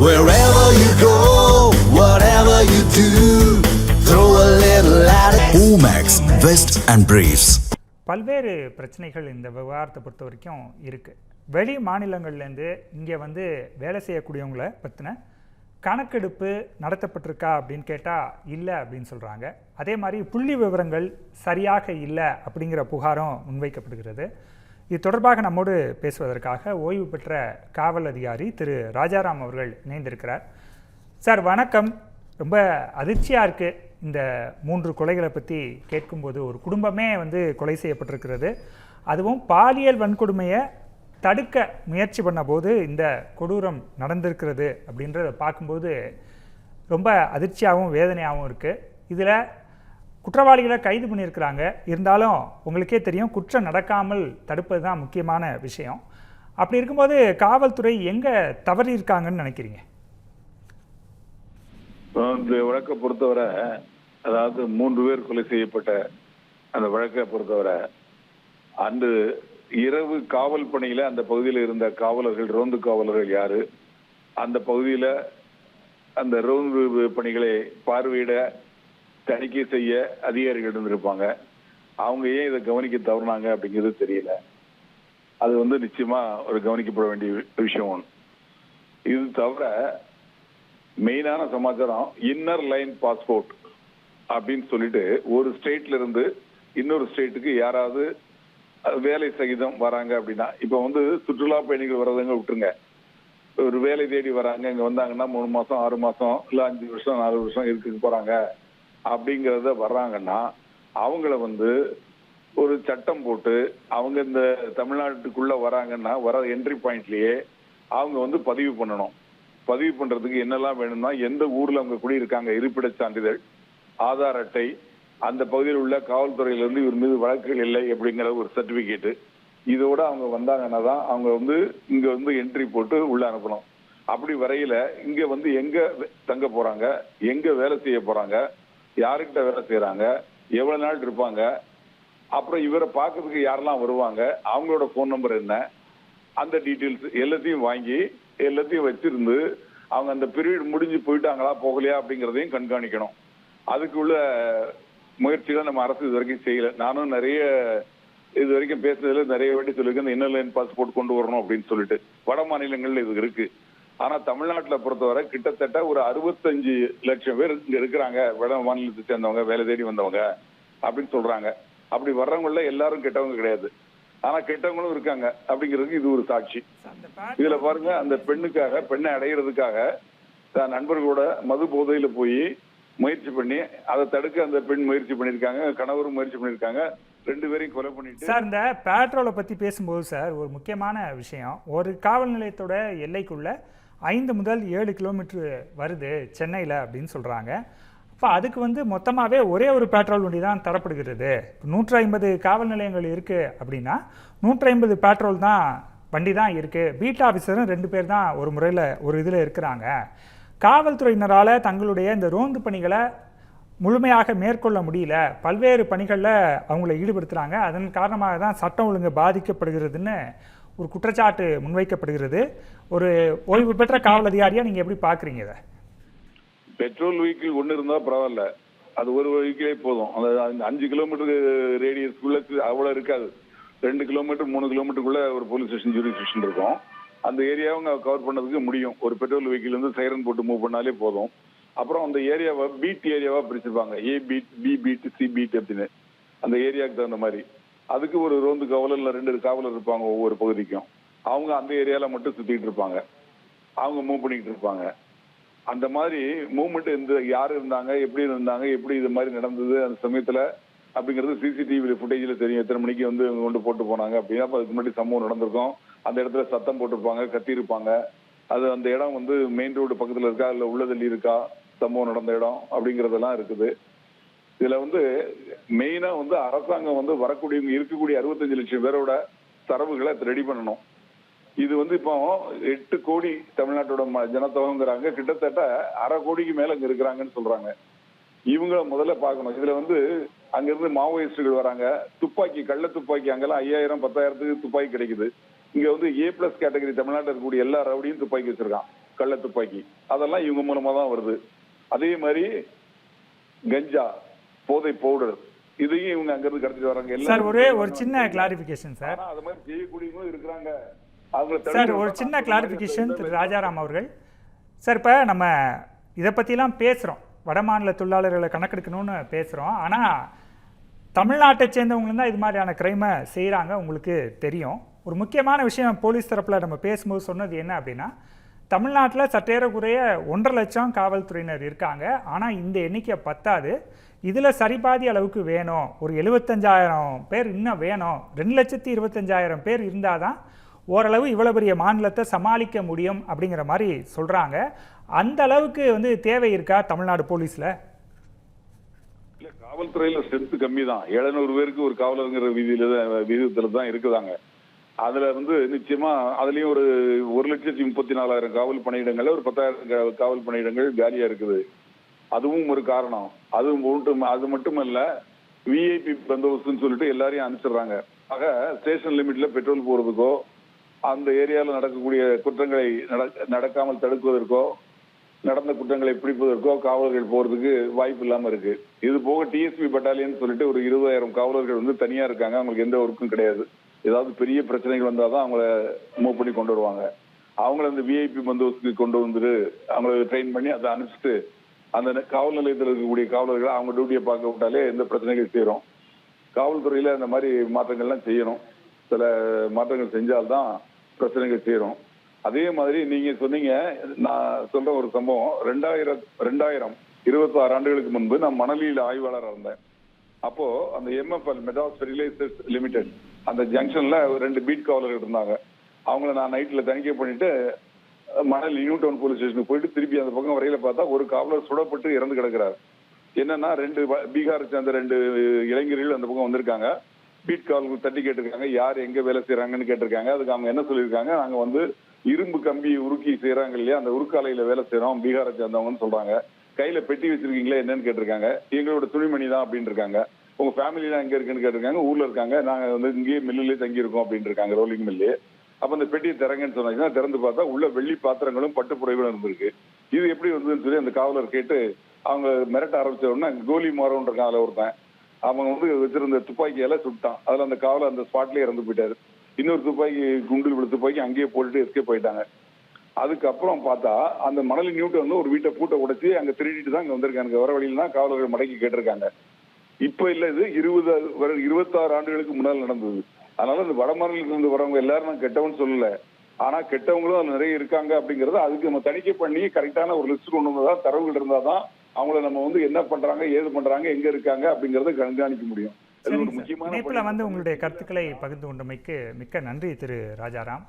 Wherever you go, whatever you do, throw a little at it. Omax, Vest and Briefs. பல்வேறு பிரச்சனைகள் இந்த விவகாரத்தை பொறுத்த வரைக்கும் இருக்குது. வெளி மாநிலங்கள்லேருந்து இங்கே வந்து வேலை செய்யக்கூடியவங்களை பற்றின கணக்கெடுப்பு நடத்தப்பட்டிருக்கா அப்படின்னு கேட்டால் இல்லை அப்படின்னு சொல்கிறாங்க. அதே மாதிரி புள்ளி விவரங்கள் சரியாக இல்லை அப்படிங்கிற புகாரும் முன்வைக்கப்படுகிறது. இது தொடர்பாக நம்மோடு பேசுவதற்காக ஓய்வு பெற்ற காவல் அதிகாரி திரு ராஜாராம் அவர்கள் இணைந்திருக்கிறார். சார் வணக்கம். ரொம்ப அதிர்ச்சியாக இருக்குது இந்த 3 கொலைகளை பற்றி கேட்கும்போது. ஒரு குடும்பமே வந்து கொலை செய்யப்பட்டிருக்கிறது. அதுவும் பாலியல் வன்கொடுமையை தடுக்க முயற்சி பண்ண போது இந்த கொடூரம் நடந்திருக்கிறது அப்படின்றத பார்க்கும்போது ரொம்ப அதிர்ச்சியாகவும் வேதனையாகவும் இருக்குது. இதில் குற்றவாளிகளை கைது பண்ணியிருக்கிறாங்க. இருந்தாலும் உங்களுக்கே தெரியும், குற்றம் நடக்காமல் தடுப்பது தான் முக்கியமான விஷயம். அப்படி இருக்கும்போது காவல்துறை எங்கே தவறி இருக்காங்கன்னு நினைக்கிறீங்க? இந்த வழக்கை பொறுத்தவரை, அதாவது 3 பேர் கொலை செய்யப்பட்ட அந்த வழக்கை பொறுத்தவரை, அன்று இரவு காவல் பணியில அந்த பகுதியில் இருந்த காவலர்கள், ரோந்து காவலர்கள் யாரு, அந்த பகுதியில அந்த ரோந்து பணிகளை பார்வையிட தணிக்கை செய்ய அதிகாரிகள் இருந்திருப்பாங்க. அவங்க ஏன் இதை கவனிக்க தவறினாங்க அப்படிங்கிறது தெரியல. அது வந்து நிச்சயமா ஒரு கவனிக்கப்பட வேண்டிய விஷயம் ஒன்று. இது தவிர மெயினான சமாச்சாரம், இன்னர் லைன் பாஸ்போர்ட் அப்படின்னு சொல்லிட்டு ஒரு ஸ்டேட்ல இருந்து இன்னொரு ஸ்டேட்டுக்கு யாராவது வேலை சகிதம் வராங்க அப்படின்னா, இப்ப வந்து சுற்றுலா பயணிகள் வர்றதுங்க விட்டுருங்க, ஒரு வேலை தேடி வராங்க, இங்க வந்தாங்கன்னா 3 மாசம் 6 மாசம் இல்ல 5 வருஷம் 4 வருஷம் இருக்கு போறாங்க அப்படிங்கறத வர்றாங்கன்னா, அவங்கள வந்து ஒரு சட்டம் போட்டு அவங்க இந்த தமிழ்நாட்டுக்குள்ள வராங்கன்னா வர என்ட்ரி பாயிண்ட்லயே அவங்க வந்து பதிவு பண்ணணும். பதிவு பண்றதுக்கு என்னெல்லாம் வேணும்னா, எந்த ஊர்ல அவங்க குடியிருக்காங்க, இருப்பிட சான்றிதழ், ஆதார் அட்டை, அந்த பகுதியில் உள்ள காவல்துறையில இருந்து இவர் மீது வழக்குகள் இல்லை அப்படிங்கிற ஒரு சர்டிபிகேட், இதோட அவங்க வந்தாங்கன்னா தான் அவங்க வந்து இங்க வந்து என்ட்ரி போட்டு உள்ள அனுப்பணும். அப்படி வரையில இங்க வந்து எங்க தங்க போறாங்க, எங்க வேலை செய்ய போறாங்க, யாருக்கிட்ட வேலை செய்யறாங்க, எவ்வளவு நாள் இருப்பாங்க, அப்புறம் இவரை பார்க்கறதுக்கு யாரெல்லாம் வருவாங்க, அவங்களோட போன் நம்பர் என்ன, அந்த டீட்டெயில்ஸ் எல்லாத்தையும் வாங்கி எல்லாத்தையும் வச்சிருந்து அவங்க அந்த பீரியட் முடிஞ்சு போயிட்டாங்களா போகலையா அப்படிங்கிறதையும் கண்காணிக்கணும். அதுக்குள்ள முயற்சிகளை நம்ம அரசு இது வரைக்கும் செய்யல. நானும் நிறைய இது வரைக்கும் பேசுனதுல நிறைய வாட்டி சொல்லியிருக்கேன், இந்த இன்னர் லைன் பாஸ்போர்ட் கொண்டு வரணும் அப்படின்னு சொல்லிட்டு. வட மாநிலங்கள்ல இது இருக்கு. ஆனா தமிழ்நாட்டுல பொறுத்தவரை கிட்டத்தட்ட ஒரு 65 லட்சம் பேர் இங்க இருக்கிறாங்க, வட மாநிலத்தை சேர்ந்தவங்க, வேலை தேடி வந்தவங்க அப்படின்னு சொல்றாங்க. அப்படி வர்றவங்கள எல்லாரும் கெட்டவங்க கிடையாது, ஆனா கெட்டவங்களும் இருக்காங்க அப்படிங்கிறதுக்கு இது ஒரு சாட்சி. இதுல பாருங்க, அந்த பெண்ணை அடையிறதுக்காக நண்பர்களோட மது போதையில போய் முயற்சி பண்ணி அதை தடுக்க அந்த பெண் முயற்சி பண்ணிருக்காங்க, கணவரும் முயற்சி பண்ணிருக்காங்க, 2 பேரையும் கொலை பண்ணிட்டு. சார், இந்த பெட்ரோலை பத்தி பேசும்போது சார் ஒரு முக்கியமான விஷயம், ஒரு காவல் நிலையத்தோட எல்லைக்குள்ள 5 முதல் 7 கிலோமீட்டர் வருது சென்னையில் அப்படின்னு சொல்கிறாங்க. அப்போ அதுக்கு வந்து மொத்தமாகவே ஒரே ஒரு பெட்ரோல் வண்டி தான் தரப்படுகிறது. 150 காவல் நிலையங்கள் இருக்குது அப்படின்னா 150 பெட்ரோல் தான் வண்டி தான் இருக்குது. பீட் ஆஃபீஸரும் 2 பேர் தான் ஒரு முறையில் ஒரு இதில் இருக்கிறாங்க. காவல்துறையினரால் தங்களுடைய இந்த ரோந்து பணிகளை முழுமையாக மேற்கொள்ள முடியல, பல்வேறு பணிகளில் அவங்கள ஈடுபடுத்துகிறாங்க. அதன் காரணமாக தான் சட்டம் ஒழுங்கு பாதிக்கப்படுகிறதுன்னு ஒரு குற்றச்சாட்டு முன்வைக்கப்படுகிறது. ஒரு ஓய்வு பெற்ற காவல் அதிகாரியா நீங்க எப்படி பாக்குறீங்க இதை? பெட்ரோல் வெஹிக்கிள் ஒண்ணு இருந்தா பரவாயில்ல, அது ஒரு வெஹிக்கிளே போதும். அந்த 5 கிலோமீட்டர் ரேடியஸ்க்குள்ள அவ்வளவு இருக்காது. 2 கிலோமீட்டர் 3 கிலோமீட்டருக்குள்ள ஒரு போலீஸ் ஸ்டேஷன், ஜூரி ஸ்டேஷன் இருக்கும். அந்த ஏரியாவை கவர் பண்ணதுக்கு முடியும். ஒரு பெட்ரோல் வெஹிக்கிள் வந்து சைரன் போட்டு மூவ் பண்ணாலே போதும். அப்புறம் அந்த ஏரியாவை பீட் ஏரியாவா பிரிச்சிருப்பாங்க, A beat, B beat, C beat அப்படின்னு. அந்த ஏரியாவுக்கு தகுந்த மாதிரி அதுக்கு ஒரு ரோந்து காவலர் இல்ல 2 காவலர் இருப்பாங்க ஒவ்வொரு பகுதிக்கும். அவங்க அந்த ஏரியால மட்டும் சுத்திட்டு இருப்பாங்க, அவங்க மூவ் பண்ணிட்டு இருப்பாங்க. அந்த மாதிரி மூவ்மெண்ட் எந்த யாரு இருந்தாங்க, எப்படி இருந்தாங்க, எப்படி இது மாதிரி நடந்தது அந்த சமயத்துல அப்படிங்கிறது சிசிடிவி ஃபுட்டேஜ்ல தெரியும். எத்தனை மணிக்கு வந்து கொண்டு போட்டு போனாங்க அப்படின்னா அதுக்கு முன்னாடி சம்பவம் நடந்திருக்கும். அந்த இடத்துல சத்தம் போட்டிருப்பாங்க, கத்தி இருப்பாங்க. அது அந்த இடம் வந்து மெயின் ரோடு பக்கத்துல இருக்கா இல்ல உள்ளதள்ளி இருக்கா, சம்பவம் நடந்த இடம் அப்படிங்கறதெல்லாம் இருக்குது. இதுல வந்து மெயினா வந்து அரசாங்கம் வந்து வரக்கூடிய இருக்கக்கூடிய 65 லட்சம் பேரோட தரவுகளை ரெடி பண்ணணும். இது வந்து இப்போ 8 கோடி தமிழ்நாட்டோட ஜனத்தொகைங்கிறாங்க, கிட்டத்தட்ட 1/2 கோடிக்கு மேல இங்க இருக்கிறாங்கன்னு சொல்றாங்க. இவங்கள முதல்ல பார்க்கணும். இதுல வந்து அங்கிருந்து மாவோயிஸ்டுகள் வராங்க, துப்பாக்கி, கள்ள துப்பாக்கி, அங்கெல்லாம் 5000 10,000 துப்பாக்கி கிடைக்குது. இங்க வந்து A+ கேட்டகரி தமிழ்நாட்டில் இருக்கக்கூடிய எல்லா ரவுடியும் துப்பாக்கி வச்சிருக்கான். கள்ள துப்பாக்கி, அதெல்லாம் இவங்க மூலமா தான் வருது. அதே மாதிரி கஞ்சா, போதை பவுடர், இதையும் இவங்க அங்கிருந்து கடத்திட்டு வராங்க. சார் ஒரே ஒரு சின்ன கிளாரிபிகேஷன் சார். அது மாதிரி செய்யக்கூடியவங்களும் இருக்கிறாங்க. சார் ஒரு சின்ன கிளாரிபிகேஷன் திரு ராஜாராம் அவர்கள். சார் இப்போ நம்ம இதை பற்றிலாம் பேசுகிறோம், வட மாநில தொழிலாளர்களை கணக்கெடுக்கணும்னு பேசுகிறோம். ஆனால் தமிழ்நாட்டை சேர்ந்தவங்களும் தான் இது மாதிரியான கிரைமை செய்கிறாங்க, உங்களுக்கு தெரியும். ஒரு முக்கியமான விஷயம் போலீஸ் தரப்பில் நம்ம பேசும்போது சொன்னது என்ன அப்படின்னா, தமிழ்நாட்டில் சற்றேறக்குறைய 1.5 லட்சம் காவல்துறையினர் இருக்காங்க. ஆனால் இந்த எண்ணிக்கை பத்தாது, இதில் சரிபாதி அளவுக்கு வேணும், ஒரு 75,000 பேர் இன்னும் வேணும். 2,25,000 பேர் இருந்தால் தான் ஓரளவு இவ்வளோ பெரிய மாநிலத்தை சமாளிக்க முடியும் அப்படிங்கிற மாதிரி சொல்கிறாங்க. அந்த அளவுக்கு வந்து தேவை இருக்கா தமிழ்நாடு போலீஸில்? இல்லை, காவல்துறையில் ஸ்ட்ரென்த் கம்மி தான். 700 பேருக்கு ஒரு காவலருங்கிற விகிதத்தில் தான் இருக்குதாங்க. அதுல இருந்து நிச்சயமா அதுலயும் ஒரு 1,34,000 காவல் பணியிடங்கள்ல ஒரு 10,000 காவல் பணியிடங்கள் காலியா இருக்குது. அதுவும் ஒரு காரணம். அது மட்டுமல்ல, விஐபி பந்தோபஸ்துன்னு சொல்லிட்டு எல்லாரையும் அனுப்பிச்சிடுறாங்க. ஆக ஸ்டேஷன் லிமிட்ல பெட்ரோல் போறதுக்கோ, அந்த ஏரியாவில் நடக்கக்கூடிய குற்றங்களை நடக்காமல் தடுக்குவதற்கோ, நடந்த குற்றங்களை பிடிப்பதற்கோ காவலர்கள் போறதுக்கு வாய்ப்பு இல்லாம இருக்கு. இது போக டிஎஸ்பி பட்டாலியன் சொல்லிட்டு ஒரு 20,000 காவலர்கள் வந்து தனியா இருக்காங்க. அவங்களுக்கு எந்த ஒர்க்கும் கிடையாது. ஏதாவது பெரிய பிரச்சனைகள் வந்தாதான் அவங்கள மூவ் பண்ணி கொண்டு வருவாங்க. அவங்கள அந்த விஐபி பந்தோபஸ்துக்கு கொண்டு வந்துட்டு அவங்கள ட்ரெயின் பண்ணி அதை அனுப்பிச்சிட்டு அந்த காவல் நிலையத்தில் இருக்கக்கூடிய காவலர்களை அவங்க டியூட்டியை பார்க்க விட்டாலே எந்த பிரச்சனைகள் செய்யறோம். காவல்துறையில அந்த மாதிரி மாற்றங்கள்லாம் செய்யணும். சில மாற்றங்கள் செஞ்சால்தான் பிரச்சனைகள் செய்யறோம். அதே மாதிரி நீங்க சொன்னீங்க, நான் சொல்ற ஒரு சம்பவம், 26 ஆண்டுகளுக்கு முன்பு நான் மணலியில் ஆய்வாளராக இருந்தேன். அப்போ அந்த எம்எஃப்எல் மெட்ராஸ் ஃபெர்டிலைசர்ஸ் லிமிடெட் அந்த ஜங்ஷன்ல 2 பீட் காவலர்கள் இருந்தாங்க. அவங்கள நான் நைட்ல தணிக்கை பண்ணிட்டு மணலி நியூ டவுன் போலீஸ் ஸ்டேஷனுக்கு போயிட்டு திருப்பி அந்த பக்கம் வரையில பார்த்தா ஒரு காவலர் சுடப்பட்டு இறந்து கிடக்கிறார். என்னன்னா 2 பீகாரை சேர்ந்த 2 இளைஞர்கள் அந்த பக்கம் வந்திருக்காங்க. பீட் காவலர்கள் தட்டி கேட்டிருக்காங்க, யார் எங்க வேலை செய்யறாங்கன்னு கேட்டிருக்காங்க. அதுக்கு அவங்க என்ன சொல்லியிருக்காங்க, நாங்க வந்து இரும்பு கம்பி உருக்கி செய்யறாங்க இல்லையா, அந்த உருக்காலையில வேலை செய்யறோம், பீகாரை சேர்ந்தவங்கன்னு சொல்றாங்க. கையில பெட்டி வச்சிருக்கீங்களா என்னன்னு கேட்டிருக்காங்க. எங்களோட துணிமணி தான் அப்படின்னு இருக்காங்க. உங்க ஃபேமிலி எல்லாம் எங்க இருக்குன்னு கேட்டிருக்காங்க. ஊர்ல இருக்காங்க, நாங்க வந்து இங்கேயே மில்லுலயே தங்கி இருக்கோம் அப்படின்னு இருக்காங்க, ரோலிங் மில்லே. அப்ப அந்த பெட்டியை திறங்கன்னு சொன்னாங்கன்னா திறந்து பார்த்தா உள்ள வெள்ளி பாத்திரங்களும் பட்டுப்புடைகளும் இருந்திருக்கு. இது எப்படி வந்ததுன்னு சொல்லி அந்த காவலர் கேட்டு அவங்க மிரட்ட ஆரம்பிச்ச உடனே கோலி மாறோன்ற கால ஒருத்தன் அவங்க வந்து வச்சிருந்த துப்பாக்கியால சுட்டான். அதுல அந்த காவலர் அந்த ஸ்பாட்லயே இறந்து போயிட்டாரு. இன்னொரு துப்பாக்கி குண்டில் விட துப்பாக்கி அங்கேயே போட்டுட்டு எஸ்கேப் போயிட்டாங்க. அதுக்கப்புறம் பார்த்தா அந்த மணலி நியூட்டன் வந்து ஒரு வீட்டை பூட்டை உடைச்சு அங்க திருடிட்டு தான் அங்க வந்திருக்காங்க. வர வழியில தான் காவலர்கள் மடக்கி கேட்டிருக்காங்க. இப்ப இல்ல, இது 26 ஆண்டுகளுக்கு முன்னால் நடந்தது. அதனால இந்த வட மாநிலத்துல இருந்து வரவங்க எல்லாரும் நான் கெட்டவன்னு சொல்லல. ஆனா கெட்டவங்களும் அதுல நிறைய இருக்காங்க அப்படிங்கறது அதுக்கு நம்ம தணிக்கை பண்ணி கரெக்டான ஒரு லிஸ்ட் கொண்டு வந்தா, தரவுகள் இருந்தாதான் அவங்கள நம்ம வந்து என்ன பண்றாங்க, ஏது பண்றாங்க, எங்க இருக்காங்க அப்படிங்கறத கண்காணிக்க முடியும். அது ஒரு முக்கியமான இணைப்புல வந்து உங்களுடைய கருத்துக்களை பகிர்ந்து கொண்டமைக்கு மிக்க நன்றி திரு ராஜாராம்.